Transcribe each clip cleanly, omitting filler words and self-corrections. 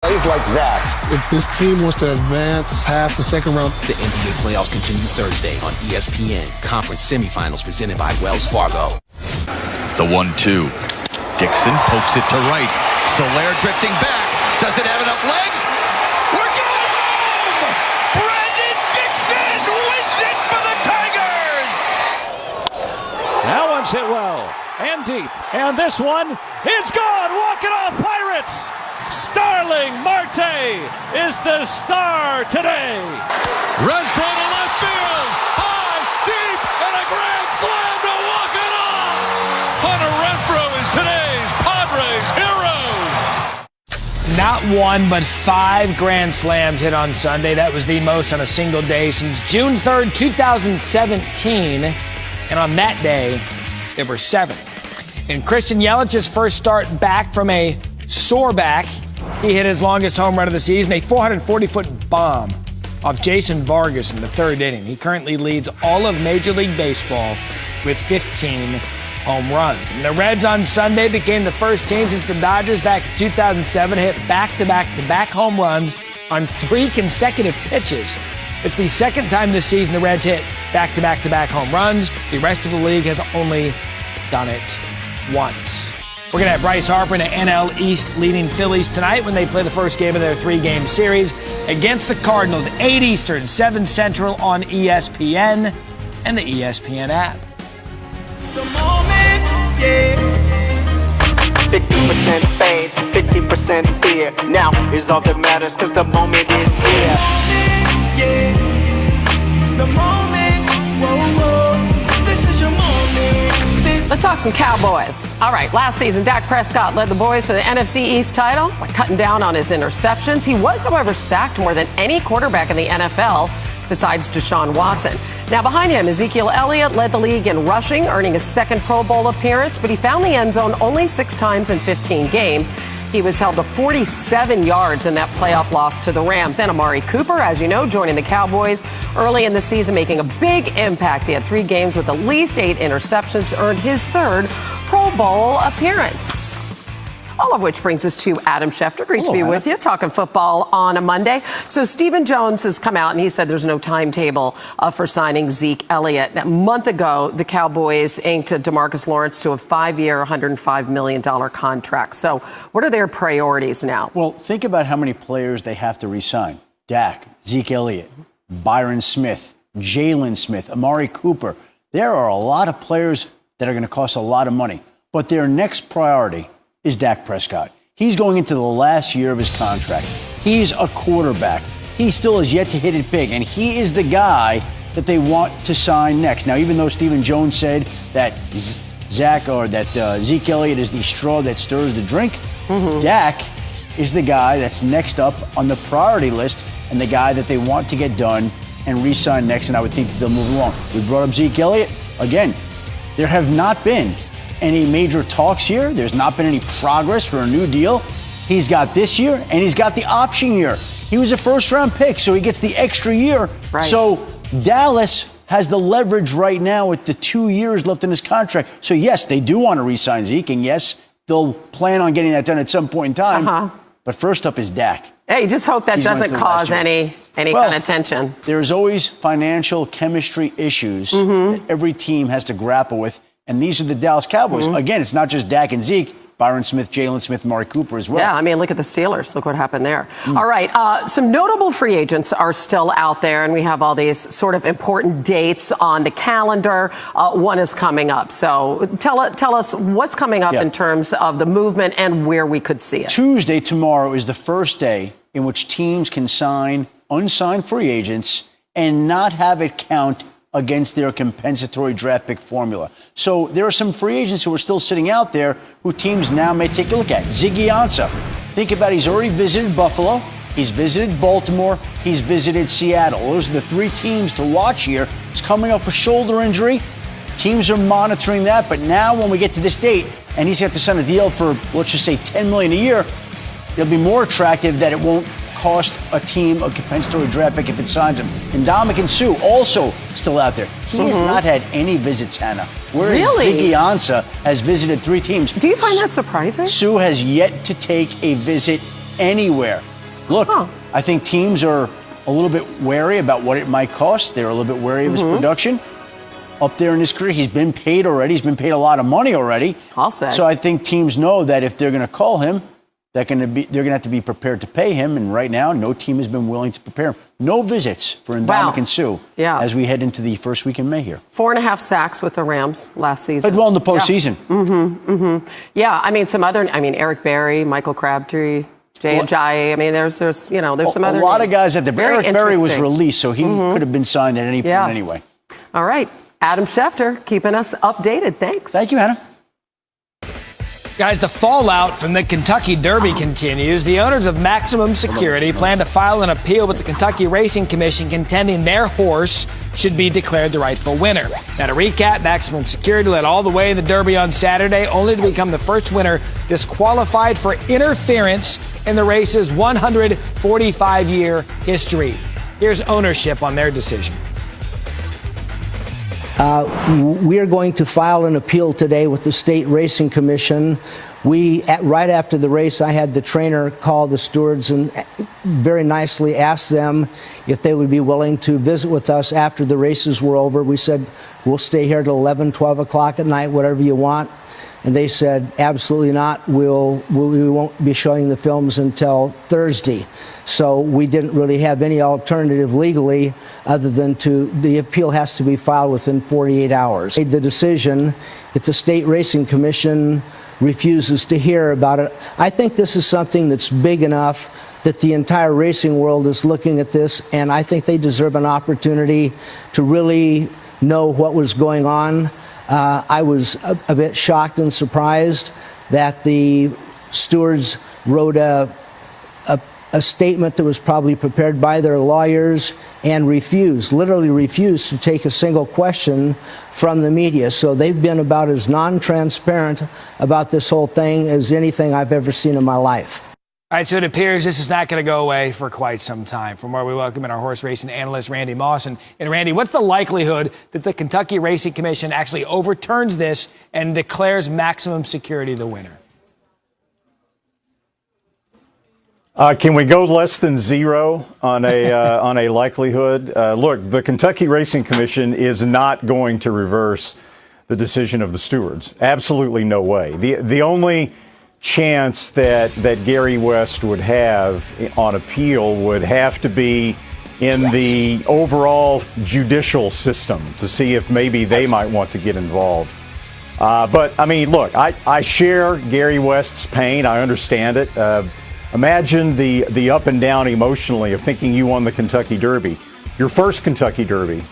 Plays like that. If this team wants to advance past the second round. The NBA playoffs continue Thursday on ESPN. Conference semifinals presented by Wells Fargo. The 1-2. Dixon pokes it to right. Soler drifting back. Doesn't have enough legs. We're going home! Brandon Dixon wins it for the Tigers! That one's hit well and deep. And this one is gone. Walk it off, Pirates! Starling Marte is the star today. Renfroe to left field. High, deep, and a grand slam to walk it off. Hunter Renfroe is today's Padres hero. Not one, but 5 grand slams hit on Sunday. That was the most on a single day since June 3rd, 2017. And on that day, there were 7. In Christian Yelich's first start back from a sore back, he hit his longest home run of the season, a 440-foot bomb off Jason Vargas in the 3rd inning. He currently leads all of Major League Baseball with 15 home runs. And the Reds on Sunday became the first team since the Dodgers back in 2007 hit back-to-back home runs on 3 consecutive pitches. It's the second time this season the Reds hit back-to-back home runs. The rest of the league has only done it once. We're going to have Bryce Harper and the NL East leading Phillies tonight when they play the first game of their 3-game series against the Cardinals, 8 Eastern, 7 Central on ESPN and the ESPN app. The moment, yeah. 50% faith, 50% fear. Now is all that matters, cause the moment is here. Yeah. The moment, whoa, whoa. This is your moment. Let's talk some Cowboys. All right, last season, Dak Prescott led the boys to the NFC East title by cutting down on his interceptions. He was, however, sacked more than any quarterback in the NFL besides Deshaun Watson. Now, behind him, Ezekiel Elliott led the league in rushing, earning a second Pro Bowl appearance, but he found the end zone only 6 times in 15 games. He was held to 47 yards in that playoff loss to the Rams. And Amari Cooper, as you know, joining the Cowboys early in the season, making a big impact. He had 3 games with at least 8 interceptions, earned his 3rd Pro Bowl appearance. All of which brings us to Adam Schefter. Great to be with you, talking football on a Monday. So Stephen Jones has come out and he said there's no timetable for signing Zeke Elliott. A month ago, the Cowboys inked DeMarcus Lawrence to a 5-year, $105 million contract. So what are their priorities now? Well, think about how many players they have to re-sign. Dak, Zeke Elliott, Byron Smith, Jalen Smith, Amari Cooper. There are a lot of players that are going to cost a lot of money. But their next priority is Dak Prescott. He's going into the last year of his contract. He's a quarterback. He still has yet to hit it big, and he is the guy that they want to sign next. Now, even though Stephen Jones said that Zeke Elliott is the straw that stirs the drink, Dak is the guy that's next up on the priority list and the guy that they want to get done and re-sign next, and I would think they'll move along. We brought up Zeke Elliott. Again, there have not been any major talks here. There's not been any progress for a new deal. He's got this year, and he's got the option year. He was a first-round pick, so he gets the extra year. Right. So Dallas has the leverage right now with the 2 years left in his contract. So, yes, they do want to re-sign Zeke, and, yes, they'll plan on getting that done at some point in time. But first up is Dak. Hey, just hope that doesn't cause any kind of tension. There's always financial chemistry issues that every team has to grapple with. And these are the Dallas Cowboys. Again, it's not just Dak and Zeke. Byron Smith, Jalen Smith, Amari Cooper as well. Yeah, I mean, look at the Steelers. Look what happened there. All right, some notable free agents are still out there, and we have all these sort of important dates on the calendar. One is coming up. So tell us what's coming up in terms of the movement and where we could see it. Tuesday, tomorrow, is the first day in which teams can sign unsigned free agents and not have it count against their compensatory draft pick formula. So there are some free agents who are still sitting out there who teams now may take a look at. Ezekiel Ansah. Think about it. He's already visited Buffalo. He's visited Baltimore. He's visited Seattle. Those are the 3 teams to watch here. He's coming off a shoulder injury. Teams are monitoring that. But now when we get to this date and he's got to sign a deal for, let's just say, $10 million a year, it'll be more attractive that it won't cost a team a compensatory draft pick if it signs him. And Ndamukong Suh also still out there. He has not had any visits, Hannah. Whereas Ezekiel Ansah has visited 3 teams. Do you find that surprising? Suh has yet to take a visit anywhere. Look, I think teams are a little bit wary about what it might cost. They're a little bit wary of his production. Up there in his career, he's been paid already. He's been paid a lot of money already. I'll say. So I think teams know that if they're going to call him, they're going to have to be prepared to pay him. And right now, no team has been willing to prepare him. No visits for Ndamukong Suh as we head into the first week in May here. 4.5 sacks with the Rams last season. Played well in the postseason. Yeah, I mean, Eric Berry, Michael Crabtree, Jay Ajayi. I mean, there's some other A lot names. of guys at the Very Eric Berry was interesting. released, so he could have been signed at any point anyway. All right. Adam Schefter keeping us updated. Thanks. Thank you, Hannah. Guys, the fallout from the Kentucky Derby continues. The owners of Maximum Security plan to file an appeal with the Kentucky Racing Commission contending their horse should be declared the rightful winner. Now, to recap, Maximum Security led all the way in the Derby on Saturday, only to become the first winner disqualified for interference in the race's 145-year history. Here's ownership on their decision. We are going to file an appeal today with the State Racing Commission. Right after the race, I had the trainer call the stewards and very nicely ask them if they would be willing to visit with us after the races were over. We said, we'll stay here till 11, 12 o'clock at night, whatever you want. And they said, absolutely not. We won't be showing the films until Thursday. So we didn't really have any alternative legally other than the appeal has to be filed within 48 hours. The decision, if the State Racing Commission refuses to hear about it, I think this is something that's big enough that the entire racing world is looking at this, and I think they deserve an opportunity to really know what was going on. I was a bit shocked and surprised that the stewards wrote a statement that was probably prepared by their lawyers and literally refused to take a single question from the media. So they've been about as non-transparent about this whole thing as anything I've ever seen in my life. All right, so it appears this is not going to go away for quite some time. From where we welcome in our horse racing analyst, Randy Moss. And Randy, what's the likelihood that the Kentucky Racing Commission actually overturns this and declares Maximum Security the winner? Can we go less than zero on a likelihood? Look, the Kentucky Racing Commission is not going to reverse the decision of the stewards. Absolutely no way. The only chance that Gary West would have on appeal would have to be in the overall judicial system to see if maybe they might want to get involved. But, I mean, look, I share Gary West's pain. I understand it. Imagine the up and down emotionally of thinking you won the Kentucky Derby, your first Kentucky Derby.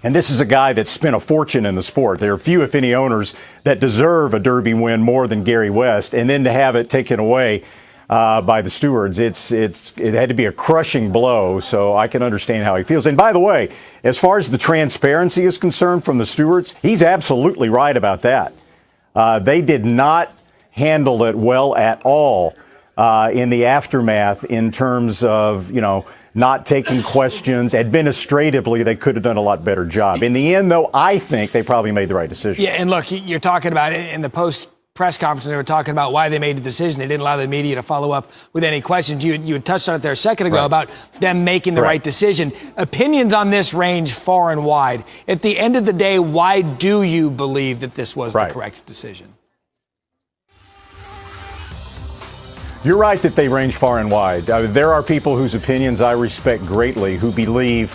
And this is a guy that spent a fortune in the sport. There are few, if any, owners that deserve a Derby win more than Gary West. And then to have it taken away by the stewards, it had to be a crushing blow. So I can understand how he feels. And by the way, as far as the transparency is concerned from the stewards, he's absolutely right about that. They did not handle it well at all in the aftermath in terms of, not taking questions. Administratively, they could have done a lot better job. In the end, though, I think they probably made the right decision. Yeah, and look, you're talking about it in the post-press conference, they were talking about why they made the decision. They didn't allow the media to follow up with any questions. You had touched on it there a second ago about them making the right decision. Opinions on this range far and wide. At the end of the day, why do you believe that this was the correct decision? You're right that they range far and wide. There are people whose opinions I respect greatly who believe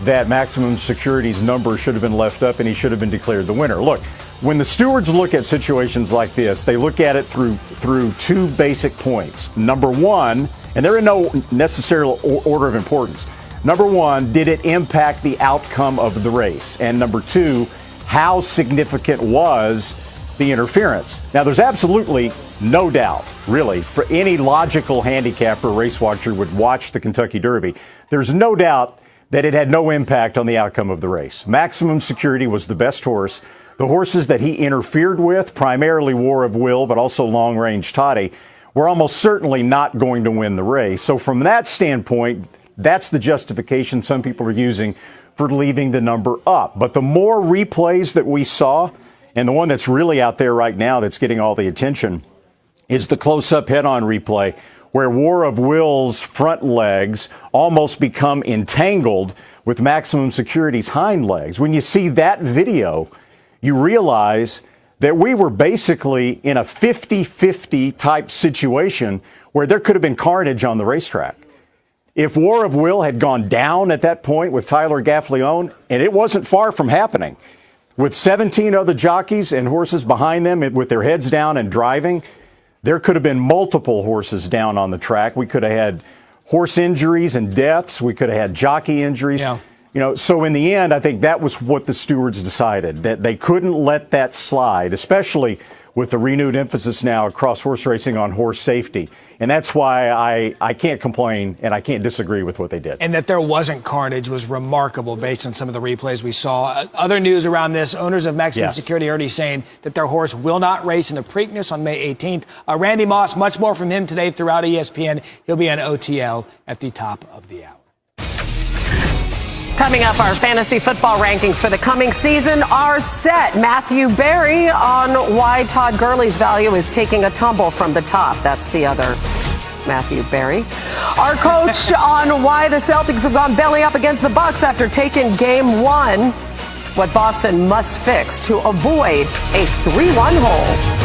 that Maximum Security's number should have been left up and he should have been declared the winner. Look, when the stewards look at situations like this, they look at it through two basic points. Number one, and they're in no necessary order of importance. Number one, did it impact the outcome of the race? And number two, how significant was the interference? Now, there's absolutely no doubt, really, for any logical handicapper, race watcher would watch the Kentucky Derby. There's no doubt that it had no impact on the outcome of the race. Maximum Security was the best horse. The horses that he interfered with, primarily War of Will, but also Long Range Toddy, were almost certainly not going to win the race. So from that standpoint, that's the justification some people are using for leaving the number up. But the more replays that we saw, and the one that's really out there right now that's getting all the attention, is the close-up head-on replay where War of Will's front legs almost become entangled with Maximum Security's hind legs. When you see that video, you realize that we were basically in a 50-50 type situation where there could have been carnage on the racetrack. If War of Will had gone down at that point with Tyler Gaffalione, and it wasn't far from happening, with 17 other jockeys and horses behind them with their heads down and driving, there could have been multiple horses down on the track. We could have had horse injuries and deaths. We could have had jockey injuries. Yeah. You know, so in the end, I think that was what the stewards decided, that they couldn't let that slide, especially with the renewed emphasis now across horse racing on horse safety. And that's why I can't complain and I can't disagree with what they did. And that there wasn't carnage was remarkable based on some of the replays we saw. Other news around this, owners of Maximum Security already saying that their horse will not race in the Preakness on May 18th. Randy Moss, much more from him today throughout ESPN. He'll be on OTL at the top of the hour. Coming up, our fantasy football rankings for the coming season are set. Matthew Berry on why Todd Gurley's value is taking a tumble from the top. That's the other Matthew Berry. Our coach on why the Celtics have gone belly up against the Bucks after taking game one. What Boston must fix to avoid a 3-1 hole.